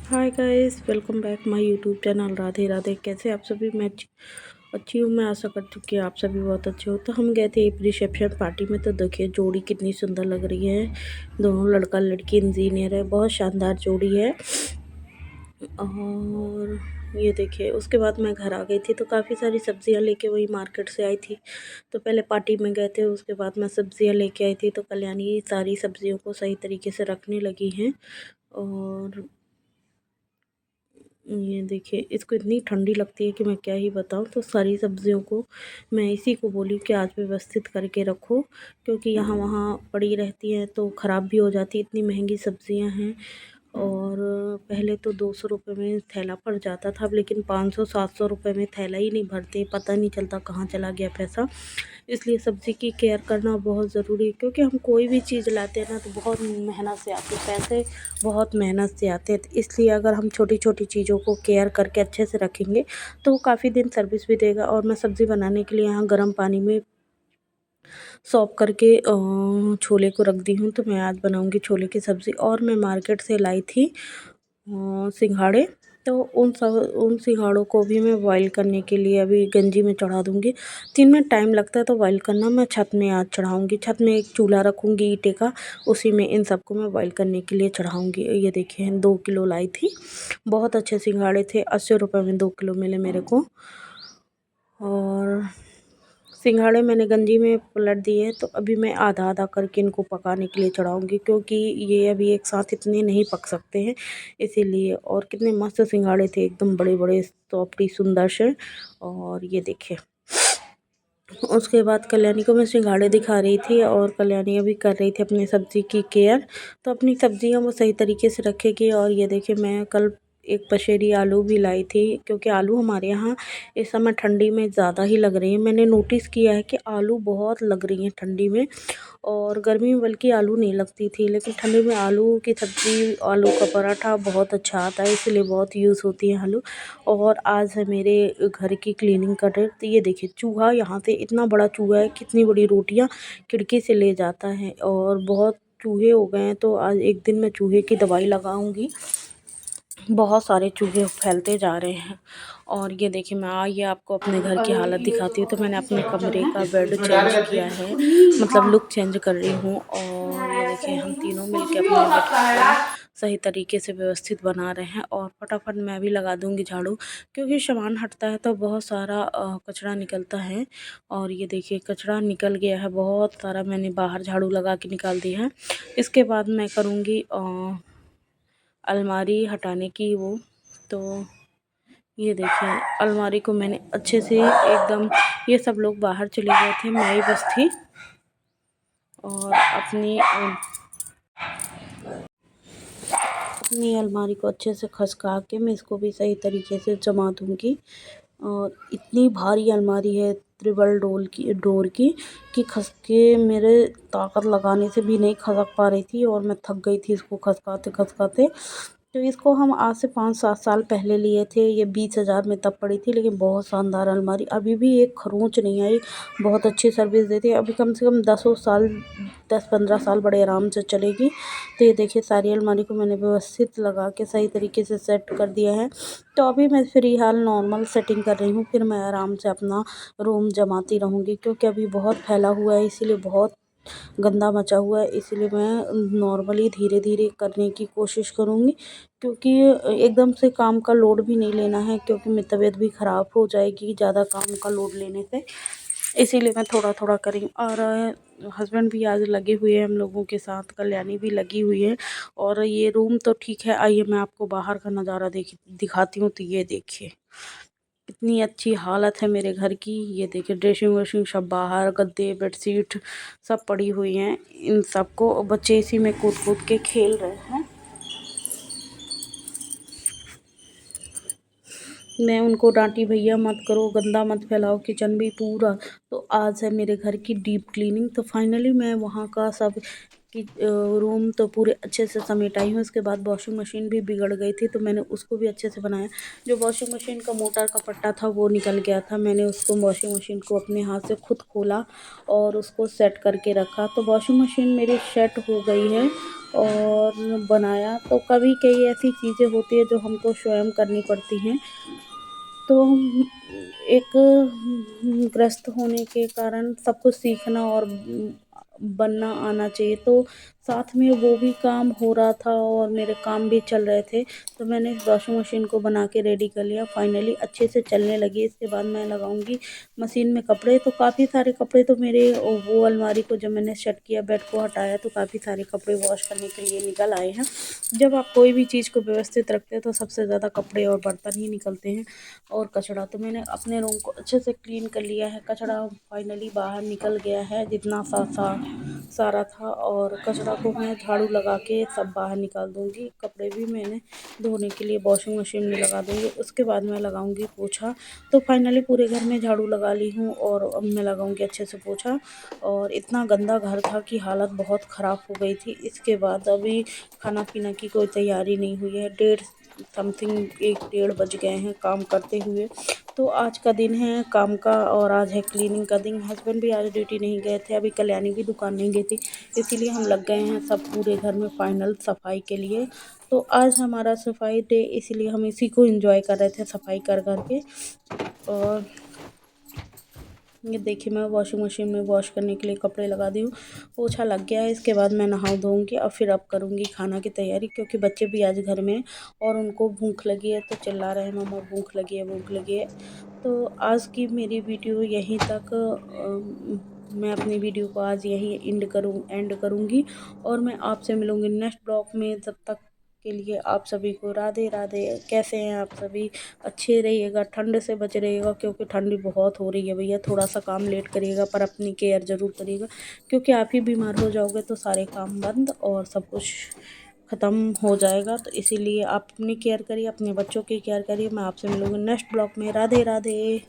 Hi guys, welcome back my YouTube channel Radhe Radhe. कैसे आप सभी? मैं अच्छी हूँ। मैं आशा करती हूँ कि आप सभी बहुत अच्छे हो। तो हम गए थे एक रिसेप्शन पार्टी में। तो देखिए जोड़ी कितनी सुंदर लग रही है। दोनों लड़का लड़की इंजीनियर है। बहुत शानदार जोड़ी है। और ये देखिए, उसके बाद मैं घर आ गई थी तो काफ़ी सारी सब्जियां लेके वही मार्केट से आई थी। तो पहले पार्टी में गए थे, उसके बाद मैं सब्जियां लेके आई थी। तो कल्याणी सारी सब्जियों को सही तरीके से रखने लगी हैं। और ये देखिए, इसको इतनी ठंडी लगती है कि मैं क्या ही बताऊँ। तो सारी सब्जियों को मैं इसी को बोली कि आज व्यवस्थित करके रखो, क्योंकि यहाँ वहाँ पड़ी रहती हैं तो ख़राब भी हो जाती है। इतनी महंगी सब्जियाँ हैं। और पहले तो 200 रुपये में थैला पड़ जाता था, अब लेकिन 500-700 रुपये में थैला ही नहीं भरते। पता नहीं चलता कहाँ चला गया पैसा। इसलिए सब्ज़ी की केयर करना बहुत ज़रूरी है, क्योंकि हम कोई भी चीज़ लाते हैं ना तो बहुत मेहनत से आते हैं, पैसे बहुत मेहनत से आते हैं। तो इसलिए अगर हम छोटी छोटी चीज़ों को केयर करके अच्छे से रखेंगे तो वो काफ़ी दिन सर्विस भी देगा। और मैं सब्ज़ी बनाने के लिए यहाँ गर्म पानी में सौंप करके छोले को रख दी हूँ। तो मैं आज बनाऊँगी छोले की सब्ज़ी। और मैं मार्केट से लाई थी सिंघाड़े। तो उन सिंघाड़ों को भी मैं बॉईल करने के लिए अभी गंजी में चढ़ा दूँगी। 3 मिनट टाइम लगता है तो बॉईल करना। मैं छत में आज चढ़ाऊँगी। छत में एक चूल्हा रखूँगी ईंटें का, उसी में इन सबको मैं बॉईल करने के लिए चढ़ाऊँगी। ये देखिए 2 किलो लाई थी। बहुत अच्छे सिंघाड़े थे। 80 रुपये में 2 किलो मिले मेरे को। और सिंघाड़े मैंने गंजी में पलट दिए, तो अभी मैं आधा आधा करके इनको पकाने के लिए चढ़ाऊँगी, क्योंकि ये अभी एक साथ इतने नहीं पक सकते हैं, इसीलिए। और कितने मस्त सिंघाड़े थे, एकदम बड़े बड़े सॉफ्टी सुंदर से। और ये देखिए, उसके बाद कल्याणी को मैं सिंघाड़े दिखा रही थी और कल्याणी अभी कर रही थी अपनी सब्ज़ी की केयर। तो अपनी सब्जियां वो सही तरीके से रखेगी। और ये देखिए, मैं कल एक पसेरी आलू भी लाई थी, क्योंकि आलू हमारे यहाँ इस समय ठंडी में ज़्यादा ही लग रही है। मैंने नोटिस किया है कि आलू बहुत लग रही हैं ठंडी में। और गर्मी में बल्कि आलू नहीं लगती थी, लेकिन ठंडी में आलू की सब्ज़ी, आलू का पराठा बहुत अच्छा आता है, इसलिए बहुत यूज़ होती है आलू। और आज है मेरे घर की क्लीनिंग का डे। तो ये देखिए, चूहा यहाँ से इतना बड़ा चूहा है, कितनी बड़ी रोटियाँ खिड़की से ले जाता है। और बहुत चूहे हो गए हैं, तो आज एक दिन मैं चूहे की दवाई लगाऊंगी। बहुत सारे चूहे फैलते जा रहे हैं। और ये देखिए, मैं आइए आपको अपने घर की हालत दिखाती हूँ। तो मैंने अपने कमरे का बेड चेंज किया है, मतलब लुक चेंज कर रही हूँ। और ये देखिए, हम तीनों मिलकर अपने बेड को सही तरीके से व्यवस्थित बना रहे हैं। और फटाफट मैं भी लगा दूंगी झाड़ू, क्योंकि सामान हटता है तो बहुत सारा कचरा निकलता है। और ये देखिए, कचरा निकल गया है बहुत सारा, मैंने बाहर झाड़ू लगा के निकाल दिया है। इसके बाद मैं करूँगी अलमारी हटाने की वो। तो ये देखिए, अलमारी को मैंने अच्छे से एकदम, ये सब लोग बाहर चले गए थे, मैं ही बस थी। और अपनी अलमारी को अच्छे से खसका के मैं इसको भी सही तरीके से जमा दूँगी। और इतनी भारी अलमारी है ट्रिपल डोर की कि खस के मेरे ताकत लगाने से भी नहीं खसक पा रही थी, और मैं थक गई थी इसको खसकाते खसकाते। तो इसको हम आज से 5-7 साल पहले लिए थे। ये 20,000 में तब पड़ी थी, लेकिन बहुत शानदार अलमारी, अभी भी एक खरोंच नहीं आई। बहुत अच्छी सर्विस देती है। अभी कम से कम 10-15 साल बड़े आराम से चलेगी। तो ये देखिए, सारी अलमारी को मैंने व्यवस्थित लगा के सही तरीके से सेट कर दिया है। तो अभी मैं फ़िलहाल नॉर्मल सेटिंग कर रही हूँ, फिर मैं आराम से अपना रूम जमाती रहूँगी, क्योंकि अभी बहुत फैला हुआ है, इसीलिए बहुत गंदा मचा हुआ है। इसलिए मैं नॉर्मली धीरे धीरे करने की कोशिश करूँगी, क्योंकि एकदम से काम का लोड भी नहीं लेना है, क्योंकि मेरी तबीयत भी ख़राब हो जाएगी ज़्यादा काम का लोड लेने से। इसीलिए मैं थोड़ा थोड़ा करी। और हस्बैंड भी आज लगे हुए हैं हम लोगों के साथ, कल्याणी भी लगी हुई है। और ये रूम तो ठीक है, आइए मैं आपको बाहर का नज़ारा दिखाती हूँ। तो ये देखिए, इतनी अच्छी हालत है मेरे घर की। ये देखिए, ड्रेसिंग वेसिंग सब बाहर, गद्दे बेडशीट सब पड़ी हुई हैं। इन सबको बच्चे इसी में कूद कूद के खेल रहे हैं। मैं उनको डांटी, भैया मत करो, गंदा मत फैलाओ किचन भी पूरा। तो आज है मेरे घर की डीप क्लीनिंग। तो फाइनली मैं वहाँ का सब कि रूम तो पूरे अच्छे से समेट आई हूँ। उसके बाद वॉशिंग मशीन भी बिगड़ गई थी, तो मैंने उसको भी अच्छे से बनाया। जो वॉशिंग मशीन का मोटर का पट्टा था वो निकल गया था, मैंने उसको वॉशिंग मशीन को अपने हाथ से खुद खोला और उसको सेट करके रखा। तो वॉशिंग मशीन मेरी सेट हो गई है। और बनाया। तो कभी कई ऐसी चीज़ें होती है जो हमको स्वयं करनी पड़ती हैं। तो हम एक गृहस्थ होने के कारण सब कुछ सीखना और बनना आना चाहिए। तो साथ में वो भी काम हो रहा था और मेरे काम भी चल रहे थे। तो मैंने इस वॉशिंग मशीन को बना के रेडी कर लिया, फाइनली अच्छे से चलने लगी। इसके बाद मैं लगाऊंगी मशीन में कपड़े। तो काफ़ी सारे कपड़े तो मेरे वो अलमारी को जब मैंने सेट किया, बेड को हटाया, तो काफ़ी सारे कपड़े वॉश करने के लिए निकल आए हैं। जब आप कोई भी चीज़ को व्यवस्थित रखते हैं तो सबसे ज़्यादा कपड़े और बर्तन ही निकलते हैं और कचरा। तो मैंने अपने रूम को अच्छे से क्लीन कर लिया है, कचरा फाइनली बाहर निकल गया है जितना सारा था। और कचरा को मैं झाड़ू लगा के सब बाहर निकाल दूँगी। कपड़े भी मैंने धोने के लिए वॉशिंग मशीन में लगा दूँगी। उसके बाद मैं लगाऊँगी पोछा। तो फाइनली पूरे घर में झाड़ू लगा ली हूँ और अब मैं लगाऊँगी अच्छे से पोछा। और इतना गंदा घर था कि हालत बहुत ख़राब हो गई थी। इसके बाद अभी खाना पीना की कोई तैयारी नहीं हुई है। 1 बज गए हैं काम करते हुए। तो आज का दिन है काम का और आज है क्लीनिंग का दिन। हस्बैंड भी आज ड्यूटी नहीं गए थे, अभी कल्याणी भी दुकान नहीं गई थी, इसीलिए हम लग गए हैं सब पूरे घर में फाइनल सफाई के लिए। तो आज हमारा सफाई डे, इसीलिए हम इसी को एंजॉय कर रहे थे सफाई कर कर के। और ये देखिए मैं वॉशिंग मशीन में वॉश करने के लिए कपड़े लगा दी हूँ। पोछा लग गया है। इसके बाद मैं नहा धोऊँगी और फिर अब करूँगी खाना की तैयारी, क्योंकि बच्चे भी आज घर में हैं और उनको भूख लगी है, तो चिल्ला रहे हैं मम्मा भूख लगी है, भूख लगी है। तो आज की मेरी वीडियो यहीं तक, मैं अपनी वीडियो को आज यहीं एंड करूँगी और मैं आपसे मिलूँगी नेक्स्ट ब्लॉग में। तब तक के लिए आप सभी को राधे राधे। कैसे हैं आप सभी? अच्छे रहिएगा, ठंड से बचे रहिएगा, क्योंकि ठंडी बहुत हो रही है भैया। थोड़ा सा काम लेट करिएगा पर अपनी केयर ज़रूर करिएगा, क्योंकि आप ही बीमार हो जाओगे तो सारे काम बंद और सब कुछ ख़त्म हो जाएगा। तो इसीलिए आप अपनी केयर करिए, अपने बच्चों की केयर करिए। मैं आपसे मिलूँगी नेक्स्ट ब्लॉग में। राधे राधे।